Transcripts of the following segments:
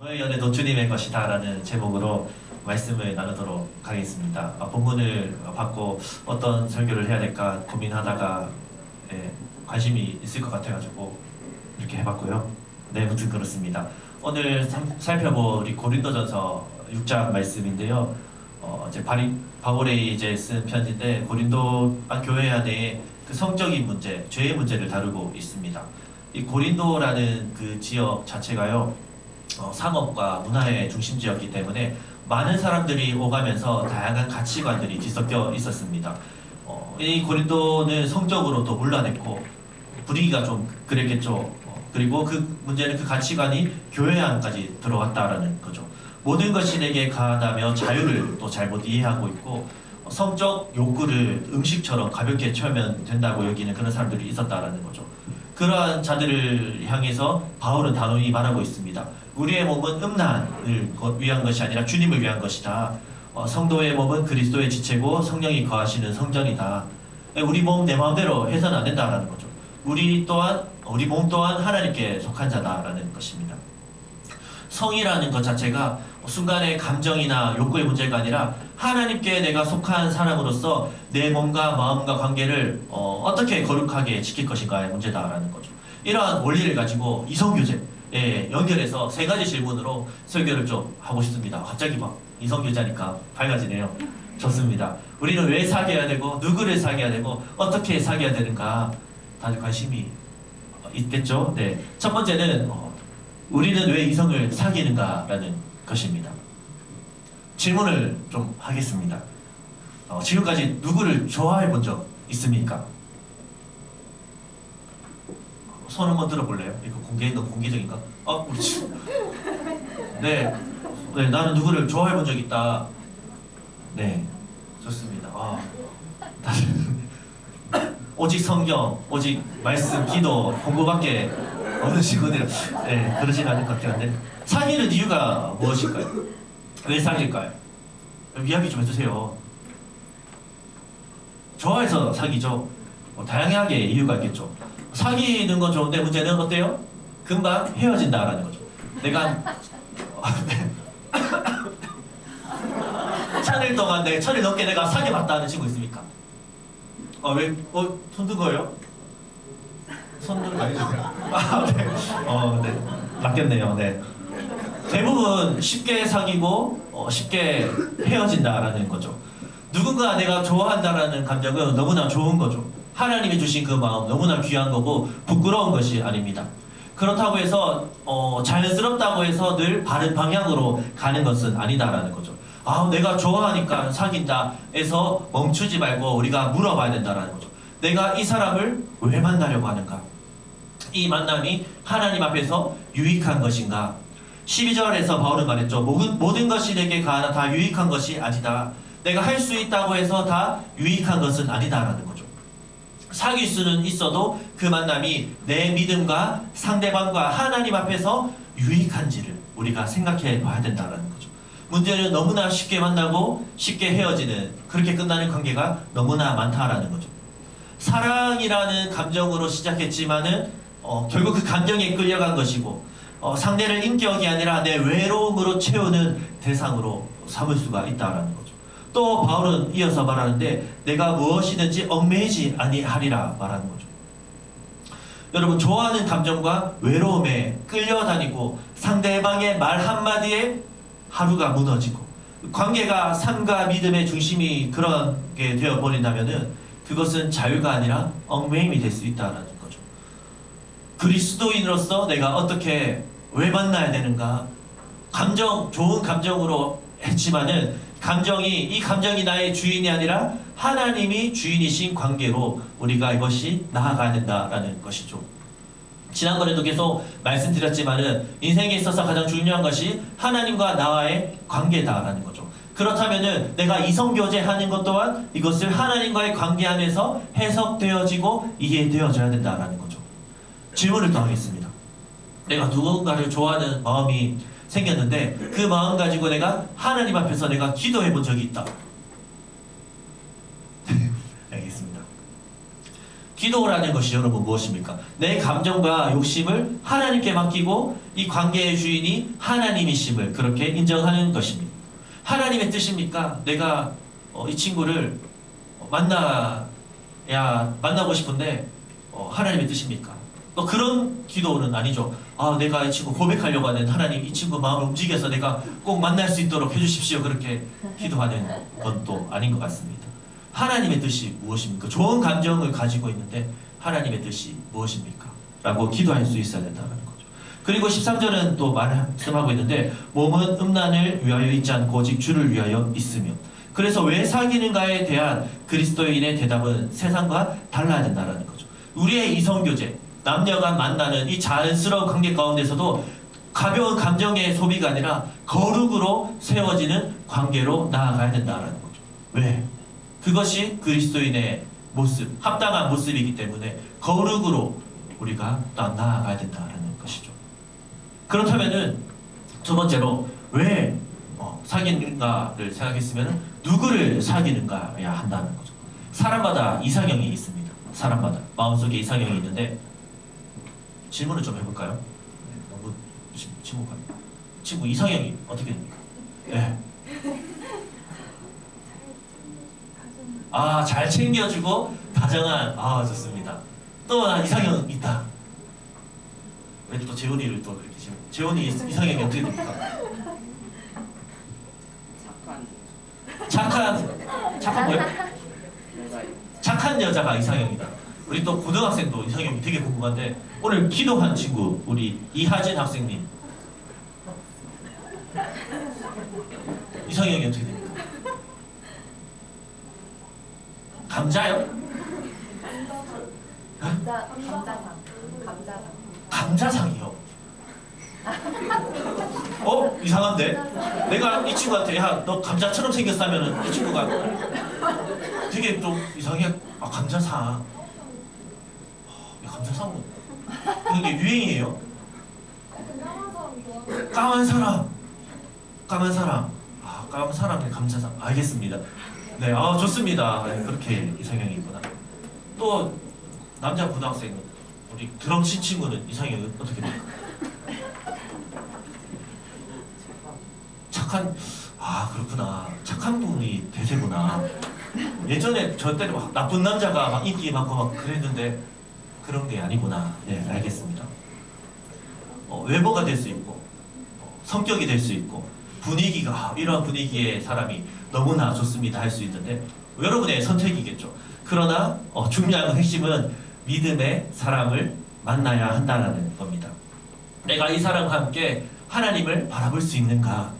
너의 연애도 주님의 것이다 라는 제목으로 말씀을 나누도록 하겠습니다. 본문을 받고 어떤 설교를 해야 될까 고민하다가 관심이 있을 것 같아가지고 이렇게 해봤고요. 네, 무튼 그렇습니다. 오늘 살펴볼 우리 고린도전서 6장 말씀인데요. 이제 바울이 이제 쓴 편지인데 고린도 교회 안에 그 성적인 문제, 죄의 문제를 다루고 있습니다. 이 고린도라는 그 지역 자체가요, 상업과 문화의 중심 지역이기 때문에 많은 사람들이 오가면서 다양한 가치관들이 뒤섞여 있었습니다. 이 고린도는 성적으로도 문란했고 분위기가 좀 그랬겠죠. 그리고 그 문제는 그 가치관이 교회 안까지 들어왔다라는 거죠. 모든 것이 내게 가하다며 자유를 또 잘못 이해하고 있고 성적 욕구를 음식처럼 가볍게 채우면 된다고 여기는 그런 사람들이 있었다라는 거죠. 그러한 자들을 향해서 바울은 단호히 말하고 있습니다. 우리의 몸은 음란을 위한 것이 아니라 주님을 위한 것이다. 성도의 몸은 그리스도의 지체고 성령이 거하시는 성전이다. 우리 몸 내 마음대로 해서는 안 된다라는 거죠. 우리 몸 또한 하나님께 속한 자다라는 것입니다. 성이라는 것 자체가 순간의 감정이나 욕구의 문제가 아니라 하나님께 내가 속한 사람으로서 내 몸과 마음과 관계를 어떻게 거룩하게 지킬 것인가의 문제다라는 거죠. 이러한 원리를 가지고 이성교제에 연결해서 세 가지 질문으로 설교를 좀 하고 싶습니다. 갑자기 막 이성교제니까 밝아지네요. 좋습니다. 우리는 왜 사귀어야 되고 누구를 사귀어야 되고 어떻게 사귀어야 되는가 다들 관심이 있겠죠. 네. 첫 번째는 우리는 왜 이성을 사귀는가라는 것입니다. 질문을 좀 하겠습니다. 지금까지 누구를 좋아해 본 적 있습니까? 손 한번 들어볼래요? 이거 너무 공개적인가? 우리 네, 나는 누구를 좋아해 본 적 있다. 네, 좋습니다. 오직 성경, 오직 말씀, 기도, 공부밖에 없는 친구들, 그러진 않을 것 같긴 한데, 사귀는 이유가 무엇일까요? 왜 사귈까요? 이야기 좀 해주세요. 좋아해서 사귀죠. 다양하게 이유가 있겠죠. 사귀는 건 좋은데 문제는 어때요? 금방 헤어진다라는 거죠. 내가 천일 동안 천일 넘게 내가 사귀어봤다는 친구 있습니까? 왜? 손 든 거예요? 손 든 거 아니죠? 네. 네. 낚였네요. 네. 대부분 쉽게 사귀고 쉽게 헤어진다라는 거죠. 누군가 내가 좋아한다라는 감정은 너무나 좋은 거죠. 하나님이 주신 그 마음 너무나 귀한 거고 부끄러운 것이 아닙니다. 그렇다고 해서 자연스럽다고 해서 늘 바른 방향으로 가는 것은 아니다라는 거죠. 내가 좋아하니까 사귄다 해서 멈추지 말고 우리가 물어봐야 된다라는 거죠. 내가 이 사람을 왜 만나려고 하는가? 이 만남이 하나님 앞에서 유익한 것인가? 12절에서 바울은 말했죠. 모든 것이 내게 가하나 다 유익한 것이 아니다. 내가 할 수 있다고 해서 다 유익한 것은 아니다라는 거죠. 사귈 수는 있어도 그 만남이 내 믿음과 상대방과 하나님 앞에서 유익한지를 우리가 생각해 봐야 된다라는 거죠. 문제는 너무나 쉽게 만나고 쉽게 헤어지는, 그렇게 끝나는 관계가 너무나 많다라는 거죠. 사랑이라는 감정으로 시작했지만은 결국 그 감정에 끌려간 것이고 상대를 인격이 아니라 내 외로움으로 채우는 대상으로 삼을 수가 있다라는 거죠. 또 바울은 이어서 말하는데 내가 무엇이든지 얽매이지 아니하리라 말하는 거죠. 여러분, 좋아하는 감정과 외로움에 끌려다니고 상대방의 말 한마디에 하루가 무너지고 관계가 삶과 믿음의 중심이 그렇게 되어버린다면 그것은 자유가 아니라 얽매임이 될 수 있다는 거죠. 그리스도인으로서 내가 어떻게 왜 만나야 되는가? 좋은 감정으로 했지만은 이 감정이 나의 주인이 아니라 하나님이 주인이신 관계로 우리가 이것이 나아가야 된다라는 것이죠. 지난번에도 계속 말씀드렸지만은 인생에 있어서 가장 중요한 것이 하나님과 나와의 관계다라는 거죠. 그렇다면은 내가 이성교제하는 것 또한 이것을 하나님과의 관계 안에서 해석되어지고 이해되어져야 된다라는 거죠. 질문을 더 하겠습니다. 내가 누군가를 좋아하는 마음이 생겼는데 그 마음 가지고 내가 하나님 앞에서 내가 기도해 본 적이 있다. 알겠습니다. 기도라는 것이 여러분 무엇입니까? 내 감정과 욕심을 하나님께 맡기고 이 관계의 주인이 하나님이심을 그렇게 인정하는 것입니다. 하나님의 뜻입니까? 내가 이 친구를 만나고 싶은데 하나님의 뜻입니까? 그런 기도는 아니죠. 내가 이 친구 고백하려고 하는 하나님, 이 친구 마음을 움직여서 내가 꼭 만날 수 있도록 해주십시오. 그렇게 기도하는 것도 아닌 것 같습니다. 하나님의 뜻이 무엇입니까? 좋은 감정을 가지고 있는데 하나님의 뜻이 무엇입니까? 라고 기도할 수 있어야 된다는 거죠. 그리고 13절은 또 말씀하고 있는데 몸은 음란을 위하여 있지 않고 오직 주를 위하여 있으며, 그래서 왜 사귀는가에 대한 그리스도인의 대답은 세상과 달라야 된다는 거죠. 우리의 이성교제, 남녀가 만나는 이 자연스러운 관계 가운데서도 가벼운 감정의 소비가 아니라 거룩으로 세워지는 관계로 나아가야 된다는 거죠. 왜? 그것이 그리스도인의 모습, 합당한 모습이기 때문에 거룩으로 우리가 나아가야 된다는 것이죠. 그렇다면은 두 번째로 왜 사귀는가를 생각했으면 누구를 사귀는가야 한다는 거죠. 사람마다 이상형이 있습니다. 사람마다 마음속에 이상형이 있는데 질문을 좀 해볼까요? 너무 침묵합니다. 친구 이상형이 어떻게 됩니까? 네. 잘 챙겨주고 다정한. 좋습니다. 또 이상형 있다. 왜 또 재훈이를 또 그렇게 재훈이 이상형이 어떻게 됩니까? 착한 뭐요? 착한 여자가 이상형이다. 우리 또 고등학생도 이상형이 되게 궁금한데 오늘 기도한 친구 우리 이하진 학생님 이상형이 어떻게 됩니까? 감자요? 감자상이요? 이상한데? 내가 이 친구한테 야 너 감자처럼 생겼다면은 이 친구가 되게 좀 이상해. 감자상. 감자상 그게 유행이에요? 까만 사람. 까만 사람의 감자상. 알겠습니다. 네, 좋습니다. 그렇게 이상형이 있구나. 또 남자 고등학생은 우리 드럼 친 친구는 이상형이 어떻게 될까? 그렇구나. 착한 분이 대세구나. 예전에 저 때는 막 나쁜 남자가 막 인기 많고 막 그랬는데 그런 게 아니구나. 네, 알겠습니다. 외모가 될 수 있고 성격이 될 수 있고 분위기가 이러한 분위기의 사람이 너무나 좋습니다 할 수 있는데 여러분의 선택이겠죠. 그러나 중요한 핵심은 믿음의 사람을 만나야 한다는 겁니다. 내가 이 사람과 함께 하나님을 바라볼 수 있는가,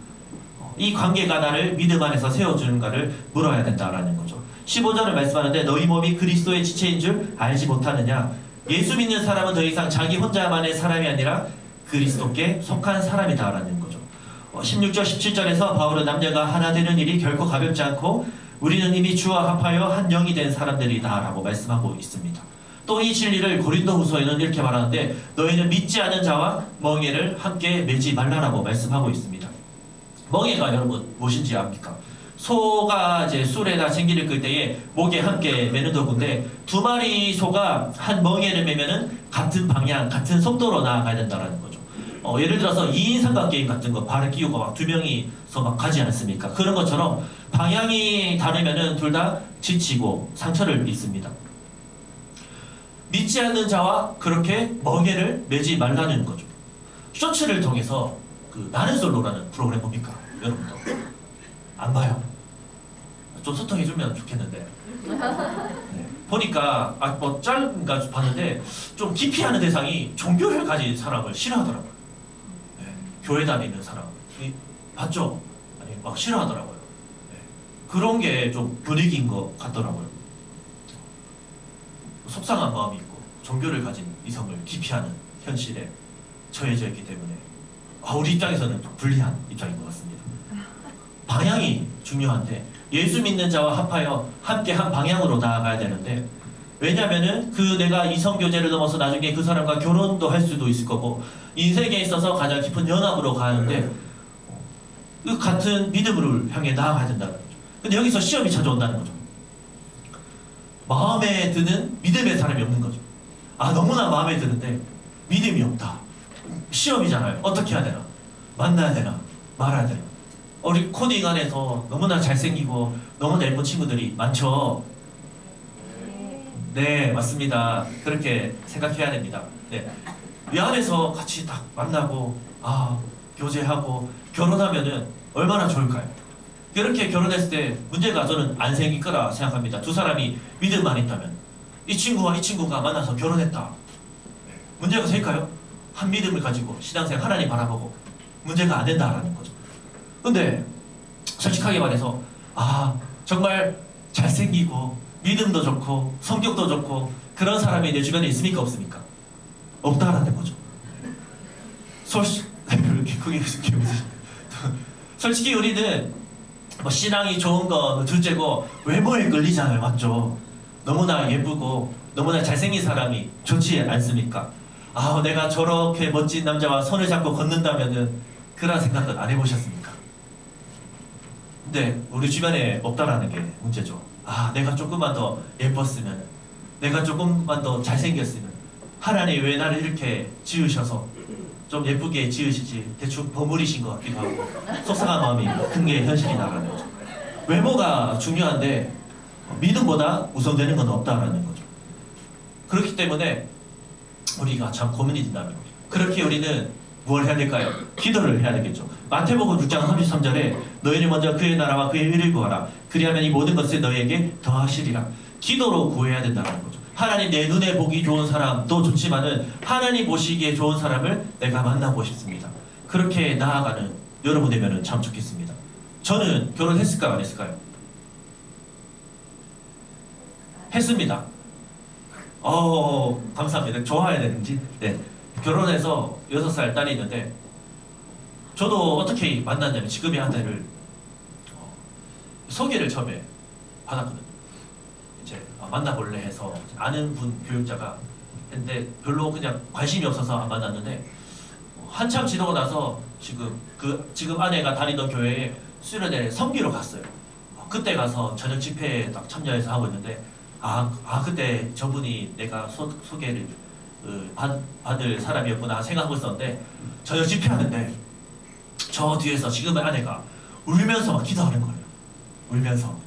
이 관계가 나를 믿음 안에서 세워주는가를 물어야 된다는 거죠. 15절을 말씀하는데 너희 몸이 그리스도의 지체인 줄 알지 못하느냐. 예수 믿는 사람은 더 이상 자기 혼자만의 사람이 아니라 그리스도께 속한 사람이다라는 거죠. 16절 17절에서 바울은 남녀가 하나 되는 일이 결코 가볍지 않고 우리는 이미 주와 합하여 한 영이 된 사람들이다 라고 말씀하고 있습니다. 또 이 진리를 고린도후서에는 이렇게 말하는데 너희는 믿지 않은 자와 멍에를 함께 매지 말라라고 말씀하고 있습니다. 멍에가 여러분 무엇인지 압니까? 소가 이제 술에다 쟁기를 끌 때에 목에 함께 매는 도구인데 두 마리 소가 한 멍에를 매면은 같은 방향, 같은 속도로 나아가야 된다는 거죠. 예를 들어서 2인 삼각게임 같은 거 발을 끼우고 막 두 명이서 막 가지 않습니까? 그런 것처럼 방향이 다르면은 둘 다 지치고 상처를 입습니다. 믿지 않는 자와 그렇게 멍에를 매지 말라는 거죠. 쇼츠를 통해서 나는 솔로라는 프로그램 봅니까? 여러분도 안 봐요? 좀 소통해주면 좋겠는데. 네. 보니까 뭐 짧은가 봤는데 좀 기피하는 대상이 종교를 가진 사람을 싫어하더라고요. 네. 교회 다니는 사람 봤죠? 아니 막 싫어하더라고요. 네. 그런 게 좀 분위기인 것 같더라고요. 속상한 마음이 있고 종교를 가진 이성을 기피하는 현실에 처해져 있기 때문에 우리 입장에서는 좀 불리한 입장인 것 같습니다. 방향이 중요한데 예수 믿는 자와 합하여 함께 한 방향으로 나아가야 되는데 왜냐면은 내가 이성교제를 넘어서 나중에 그 사람과 결혼도 할 수도 있을 거고 인생에 있어서 가장 깊은 연합으로 가는데 그 같은 믿음을 향해 나아가야 된다는 거죠. 근데 여기서 시험이 찾아온다는 거죠. 마음에 드는 믿음의 사람이 없는 거죠. 아, 너무나 마음에 드는데 믿음이 없다. 시험이잖아요. 어떻게 해야 되나? 만나야 되나? 말아야 되나? 우리 코딩 안에서 너무나 잘생기고 너무나 예쁜 친구들이 많죠. 네, 맞습니다. 그렇게 생각해야 됩니다. 네. 이 안에서 같이 딱 만나고 교제하고 결혼하면은 얼마나 좋을까요? 그렇게 결혼했을 때 문제가 저는 안 생길 거라 생각합니다. 두 사람이 믿음만 있다면. 이 친구와 이 친구가 만나서 결혼했다. 문제가 생길까요? 한 믿음을 가지고 신앙생활 하나님 바라보고 문제가 안 된다라는 거죠. 근데 솔직하게 말해서 정말 잘생기고 믿음도 좋고 성격도 좋고 그런 사람이 내 주변에 있습니까? 없습니까? 없다라는 거죠. 솔직히 우리는 뭐 신앙이 좋은 거 둘째고 외모에 끌리잖아요. 맞죠? 너무나 예쁘고 너무나 잘생긴 사람이 좋지 않습니까? 내가 저렇게 멋진 남자와 손을 잡고 걷는다면은 그런 생각은 안 해보셨습니까? 근데 우리 주변에 없다라는 게 문제죠. 내가 조금만 더 예뻤으면, 내가 조금만 더 잘생겼으면, 하나님 왜 나를 이렇게 지으셔서 좀 예쁘게 지으시지 대충 버무리신 것 같기도 하고 속상한 마음이 큰 게 현실이 나가는 거죠. 외모가 중요한데 믿음보다 우선되는 건 없다라는 거죠. 그렇기 때문에 우리가 참 고민이 된다는 거죠. 그렇게 우리는 뭘 해야 될까요? 기도를 해야 되겠죠. 마태복음 6장 33절에 너희는 먼저 그의 나라와 그의 의를 구하라. 그리하면 이 모든 것을 너희에게 더하시리라. 기도로 구해야 된다는 거죠. 하나님 내 눈에 보기 좋은 사람도 좋지만은 하나님 보시기에 좋은 사람을 내가 만나고 싶습니다. 그렇게 나아가는 여러분 되면은 참 좋겠습니다. 저는 결혼했을까요? 안 했을까요? 했습니다. 감사합니다. 좋아해야 되는지. 네. 결혼해서 6살 딸이 있는데 저도 어떻게 만났냐면 지금의 아내를 소개를 처음에 받았거든요. 이제 만나볼래 해서 아는 분 교육자가 했는데 별로 그냥 관심이 없어서 안 만났는데 한참 지나고 나서 지금 아내가 다니던 교회에 수련회 섬기러 갔어요. 그때 가서 저녁 집회에 딱 참여해서 하고 있는데 그때 저분이 내가 소개를 받을 사람이었구나 생각하고 있었는데 저녁 집회하는데 저 뒤에서 지금의 아내가 울면서 막 기도하는 거예요. 울면서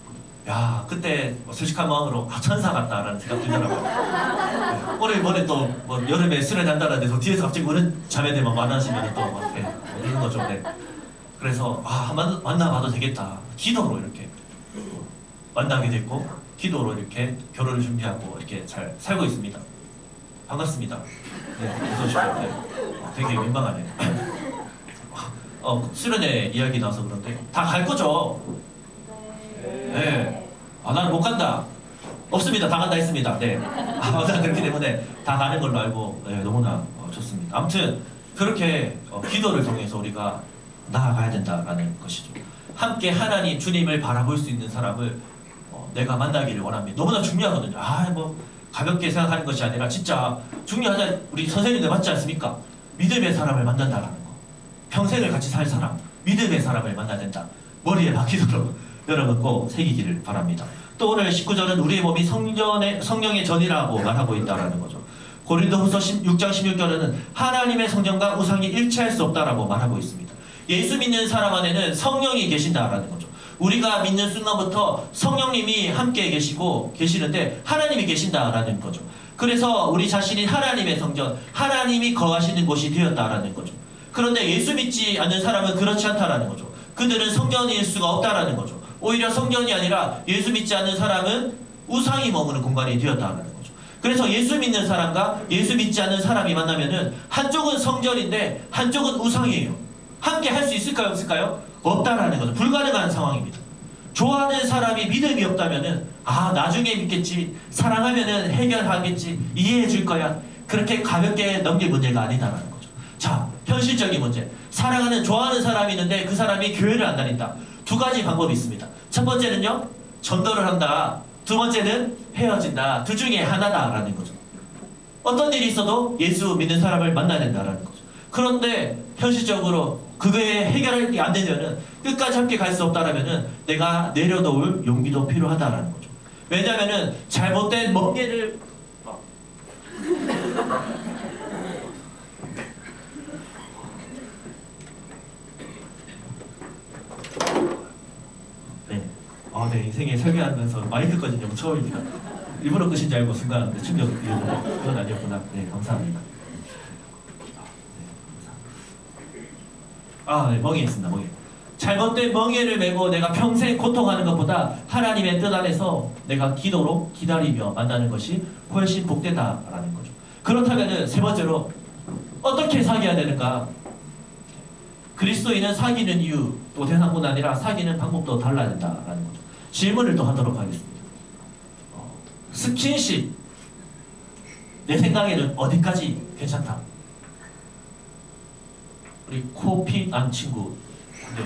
그때 솔직한 마음으로 천사 같다라는 생각 들더라고요. 오랜만에 또 여름에 수련회 한다는데 저 뒤에서 갑자기 우는 자매들만 만나시면 또 이런 거죠. 네. 그래서 만나봐도 되겠다. 기도로 이렇게 만나게 됐고 기도로 이렇게 결혼을 준비하고 이렇게 잘 살고 있습니다. 반갑습니다. 네, 어서오십시오. 네. 되게 민망하네요. 수련회 이야기 나와서 그런데 다 갈 거죠? 네. 나는 못 간다. 없습니다. 다 간다 했습니다. 네. 그렇기 때문에 다 가는 걸로 알고 너무나 좋습니다. 아무튼 그렇게 기도를 통해서 우리가 나아가야 된다라는 것이죠. 함께 하나님 주님을 바라볼 수 있는 사람을 내가 만나기를 원합니다. 너무나 중요하거든요. 가볍게 생각하는 것이 아니라 진짜 중요하다. 우리 선생님들 맞지 않습니까? 믿음의 사람을 만난다라는 거. 평생을 같이 살 사람, 믿음의 사람을 만나야 된다. 머리에 박히도록 여러분 꼭 새기기를 바랍니다. 또 오늘 19절은 우리의 몸이 성령의 전이라고 말하고 있다라는 거죠. 고린도후서 6장 16절에는 하나님의 성전과 우상이 일치할 수 없다라고 말하고 있습니다. 예수 믿는 사람 안에는 성령이 계신다라는 거죠. 우리가 믿는 순간부터 성령님이 함께 계시는데 하나님이 계신다라는 거죠. 그래서 우리 자신이 하나님의 성전, 하나님이 거하시는 곳이 되었다라는 거죠. 그런데 예수 믿지 않는 사람은 그렇지 않다라는 거죠. 그들은 성전일 수가 없다라는 거죠. 오히려 성전이 아니라 예수 믿지 않는 사람은 우상이 머무는 공간이 되었다라는 거죠. 그래서 예수 믿는 사람과 예수 믿지 않는 사람이 만나면은 한쪽은 성전인데 한쪽은 우상이에요. 함께 할 수 있을까요? 없을까요? 없다라는 거죠. 불가능한 상황입니다. 좋아하는 사람이 믿음이 없다면은 나중에 믿겠지, 사랑하면은 해결하겠지, 이해해 줄 거야, 그렇게 가볍게 넘길 문제가 아니다라는 거죠. 자, 현실적인 문제. 좋아하는 사람이 있는데 그 사람이 교회를 안 다닌다. 두 가지 방법이 있습니다. 첫 번째는요, 전도를 한다. 두 번째는 헤어진다. 둘 중에 하나다라는 거죠. 어떤 일이 있어도 예수 믿는 사람을 만나야 된다라는 거죠. 그런데 현실적으로 그게 해결이 안 되면은 끝까지 함께 갈 수 없다라면은 내가 내려놓을 용기도 필요하다라는 거죠. 왜냐면은 잘못된 멍에를 네. 네, 인생에 설계하면서 마이크까지 너무 처음입니다. 일부러 끄신 줄 알고 순간 충격 그건 아니었구나. 네, 감사합니다. 네, 멍에 있습니다. 멍에. 잘못된 멍에를 메고 내가 평생 고통하는 것보다 하나님의 뜻 안에서 내가 기도로 기다리며 만나는 것이 훨씬 복되다라는 거죠. 그렇다면은 세 번째로 어떻게 사귀어야 되는가? 그리스도인은 사귀는 이유 또 대상뿐 아니라 사귀는 방법도 달라야 된다라는 거죠. 질문을 또 하도록 하겠습니다. 스킨십 내 생각에는 어디까지 괜찮다? 우리 코피 난 친구 네,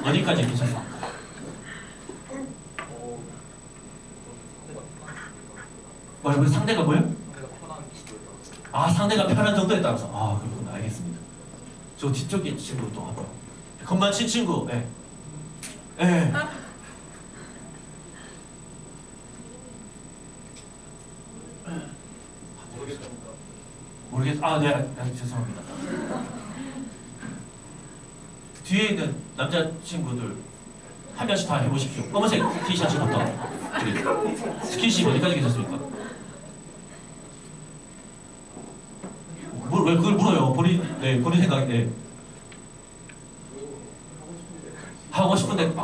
어디까지 괜찮습니까? 뭐야, 상대가 뭐요? 상대가 편한 정도에 따라서. 그렇구나. 알겠습니다. 저 뒤쪽에 친구 또 한번. 건반 친 친구. 예. 예. 모르겠. 네, 죄송합니다. 뒤에 있는 남자친구들 한 명씩 다 해보십시오. 검은색 티셔츠부터 스킨십 어디까지 괜찮습니까? 왜 그걸 물어요? 본인 생각에. 네. 하고 싶은데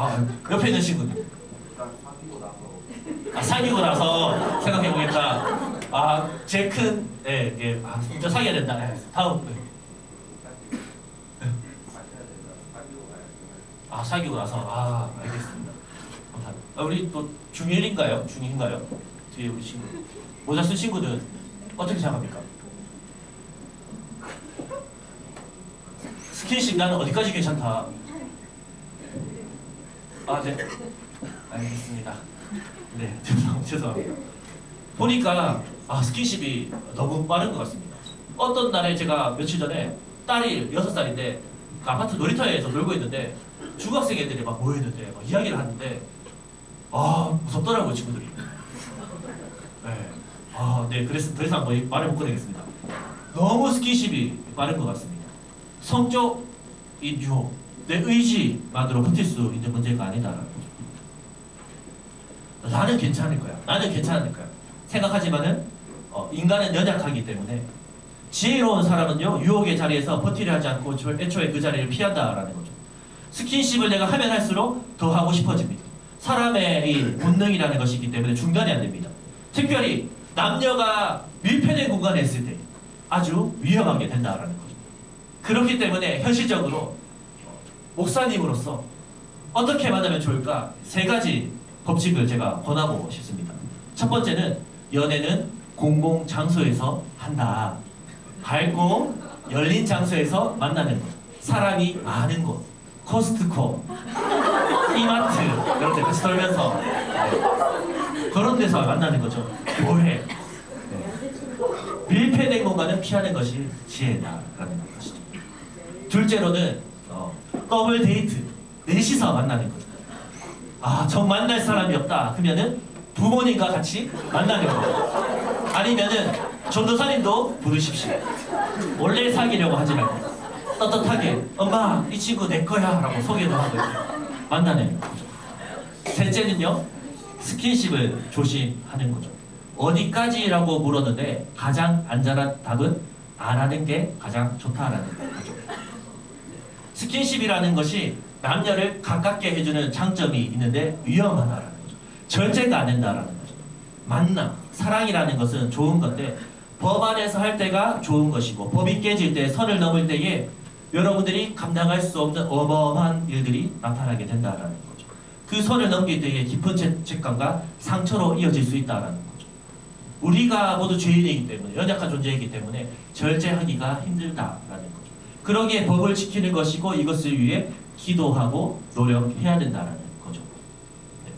옆에 있는 친구들 사귀고 나서 생각해보겠다. 제일 큰 진짜 사귀어야 된다. 다음. 사귀고 나서. 알겠습니다. 감사합니다. 우리 또 중1인가요? 중2인가요? 뒤에 우리 친구 모자 쓴 친구는 어떻게 생각합니까? 스킨십 나는 어디까지 괜찮다. 네. 알겠습니다. 네, 죄송합니다. 보니까 스킨십이 너무 빠른 것 같습니다. 어떤 날에 제가 며칠 전에 딸이 6살인데 그 아파트 놀이터에서 놀고 있는데 중학생 애들이 막 모여있는데 막 이야기를 하는데 무섭더라고요, 친구들이. 네, 그래서 더 이상 말을 못 꺼내겠습니다. 너무 스킨십이 빠른 것 같습니다. 성적인 유혹, 내 의지만으로 버틸 수 있는 문제가 아니다라는 거죠. 나는 괜찮을 거야. 나는 괜찮을 거야. 생각하지만은 인간은 연약하기 때문에 지혜로운 사람은요 유혹의 자리에서 버티려 하지 않고 애초에 그 자리를 피한다라는 거죠. 스킨십을 내가 하면 할수록 더 하고 싶어집니다. 사람의 이 본능이라는 것이 있기 때문에 중단이 안 됩니다. 특별히 남녀가 밀폐된 공간에 있을 때 아주 위험하게 된다라는 거죠. 그렇기 때문에 현실적으로 목사님으로서 어떻게 만나면 좋을까? 3가지 법칙을 제가 권하고 싶습니다. 첫 번째는 연애는 공공 장소에서 한다. 밝고 열린 장소에서 만나는 것. 사람이 많은 곳. 코스트코, 이마트 이런 데 같이 돌면서 그런 데서 만나는 거죠. 교회. 밀폐된 공간은 피하는 것이 지혜다라는 것이죠. 둘째로는 더블 데이트, 넷이서 만나는 거죠. 정 만날 사람이 없다. 그러면은 부모님과 같이 만나는 거예요. 아니면은 전도사님도 부르십시오. 원래 사귀려고 하지 말고 떳떳하게 엄마 이 친구 내 거야 라고 소개도 하고 만나는 거죠. 셋째는요 스킨십을 조심하는 거죠. 어디까지라고 물었는데 가장 안전한 답은 안 하는 게 가장 좋다라는 거죠. 스킨십이라는 것이 남녀를 가깝게 해주는 장점이 있는데 위험하다라는 거죠. 절제가 안 된다라는 거죠. 만남, 사랑이라는 것은 좋은 건데 법 안에서 할 때가 좋은 것이고 법이 깨질 때 선을 넘을 때에 여러분들이 감당할 수 없는 어마어마한 일들이 나타나게 된다라는 거죠. 그 선을 넘길 때에 깊은 죄책감과 상처로 이어질 수 있다라는 거죠. 우리가 모두 죄인이기 때문에 연약한 존재이기 때문에 절제하기가 힘들다라는 거죠. 그러기에 법을 지키는 것이고 이것을 위해 기도하고 노력해야 된다라는 거죠. 네.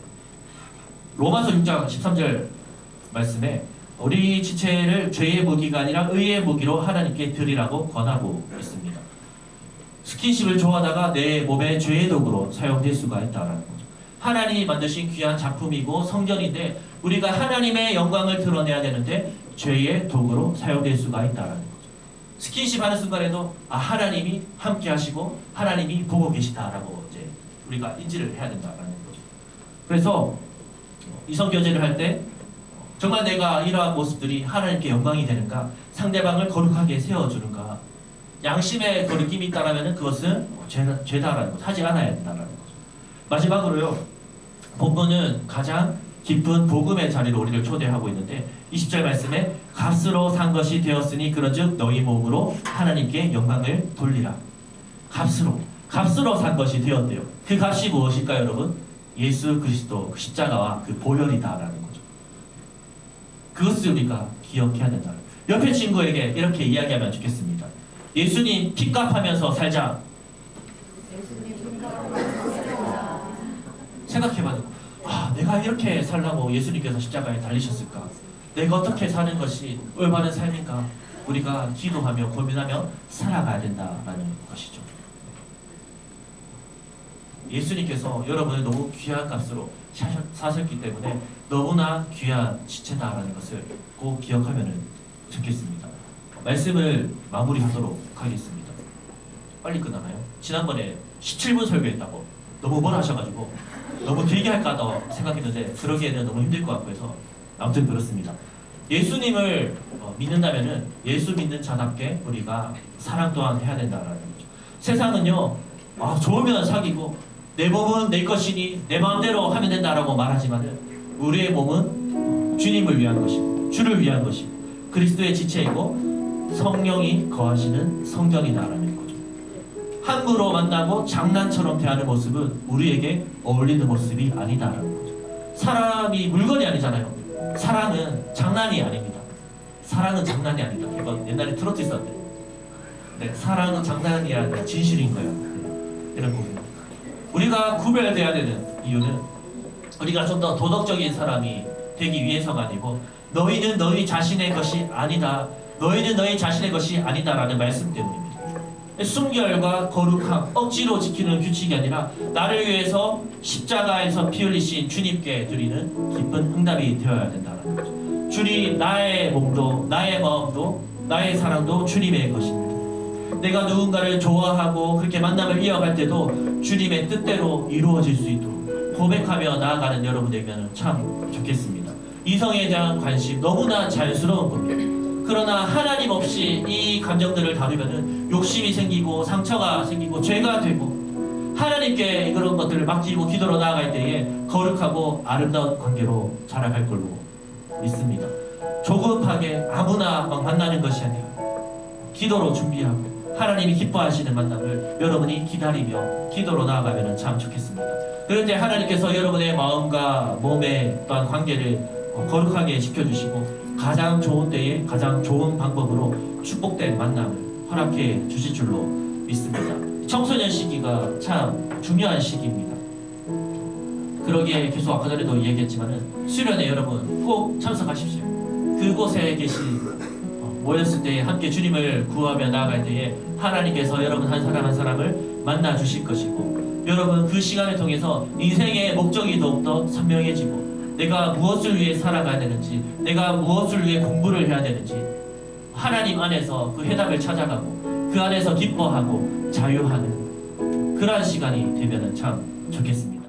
로마서 6장 13절 말씀에 우리 지체를 죄의 무기가 아니라 의의 무기로 하나님께 드리라고 권하고 있습니다. 스킨십을 좋아하다가 내 몸의 죄의 도구로 사용될 수가 있다는 거죠. 하나님이 만드신 귀한 작품이고 성전인데 우리가 하나님의 영광을 드러내야 되는데 죄의 도구로 사용될 수가 있다라는 거죠. 스킨십 하는 순간에도 하나님이 함께 하시고 하나님이 보고 계시다라고 이제 우리가 인지를 해야 된다라는 거죠. 그래서 이성교제를 할 때 정말 내가 이러한 모습들이 하나님께 영광이 되는가, 상대방을 거룩하게 세워주는가, 양심의 거리낌이 있다라면 그것은 죄다라는 것, 하지 않아야 된다라는 거죠. 마지막으로요, 본문은 가장 깊은 복음의 자리로 우리를 초대하고 있는데 20절 말씀에 값으로 산 것이 되었으니 그런즉 너희 몸으로 하나님께 영광을 돌리라. 값으로 산 것이 되었대요. 그 값이 무엇일까요, 여러분? 예수 그리스도 그 십자가와 그 보혈이다라는 거죠. 그것을 우리가 기억해야 된다. 옆에 친구에게 이렇게 이야기하면 좋겠습니다. 예수님 핏값하면서 살자. 생각해봐도 내가 이렇게 살라고 예수님께서 십자가에 달리셨을까? 내가 어떻게 사는 것이 올바른 삶인가? 우리가 기도하며 고민하며 살아가야 된다라는 것이죠. 예수님께서 여러분을 너무 귀한 값으로 사셨기 때문에 너무나 귀한 지체다라는 것을 꼭 기억하면 좋겠습니다. 말씀을 마무리하도록 하겠습니다. 빨리 끝나나요? 지난번에 17분 설교했다고 너무 뭘 하셔가지고 너무 길게 할까 생각했는데 그러기에는 너무 힘들 것 같고 해서 아무튼 그렇습니다. 예수님을 믿는다면은 예수 믿는 자답게 우리가 사랑 또한 해야 된다라는 거죠. 세상은요, 좋으면 사귀고 내 몸은 내 것이니 내 마음대로 하면 된다라고 말하지만은 우리의 몸은 주님을 위한 것이고 주를 위한 것이고 그리스도의 지체이고 성령이 거하시는 성전이다라는 거죠. 함부로 만나고 장난처럼 대하는 모습은 우리에게 어울리는 모습이 아니다라는 거죠. 사람이 물건이 아니잖아요. 사랑은 장난이 아닙니다. 사랑은 장난이 아니다. 이건 옛날에 트로트 있었는데, 네, 사랑은 장난이 아니라 진실인 거야. 이런 부분. 우리가 구별돼야 되는 이유는 우리가 좀 더 도덕적인 사람이 되기 위해서가 아니고 너희는 너희 자신의 것이 아니다. 너희는 너희 자신의 것이 아니다라는 말씀 때문입니다. 순결과 거룩함, 억지로 지키는 규칙이 아니라 나를 위해서 십자가에서 피 흘리신 주님께 드리는 기쁜 응답이 되어야 된다는 거죠. 주님, 나의 몸도 나의 마음도 나의 사랑도 주님의 것입니다. 내가 누군가를 좋아하고 그렇게 만남을 이어갈 때도 주님의 뜻대로 이루어질 수 있도록 고백하며 나아가는 여러분 되면 참 좋겠습니다. 이성에 대한 관심 너무나 자연스러운 겁니다. 그러나 하나님 없이 이 감정들을 다루면은 욕심이 생기고 상처가 생기고 죄가 되고 하나님께 그런 것들을 맡기고 기도로 나아갈 때에 거룩하고 아름다운 관계로 자라갈 걸로 믿습니다. 조급하게 아무나 막 만나는 것이 아니라 기도로 준비하고 하나님이 기뻐하시는 만남을 여러분이 기다리며 기도로 나아가면 참 좋겠습니다. 그럴 때 하나님께서 여러분의 마음과 몸의 또한 관계를 거룩하게 지켜주시고 가장 좋은 때에 가장 좋은 방법으로 축복된 만남을 허락해 주실 줄로 믿습니다. 청소년 시기가 참 중요한 시기입니다. 그러기에 계속 아까 전에도 얘기했지만은 수련회 여러분 꼭 참석하십시오. 그곳에 모였을 때 함께 주님을 구하며 나아갈 때에 하나님께서 여러분 한 사람 한 사람을 만나 주실 것이고 여러분 그 시간을 통해서 인생의 목적이 더욱더 선명해지고 내가 무엇을 위해 살아가야 되는지 내가 무엇을 위해 공부를 해야 되는지 하나님 안에서 그 해답을 찾아가고 그 안에서 기뻐하고 자유하는 그러한 시간이 되면 참 좋겠습니다.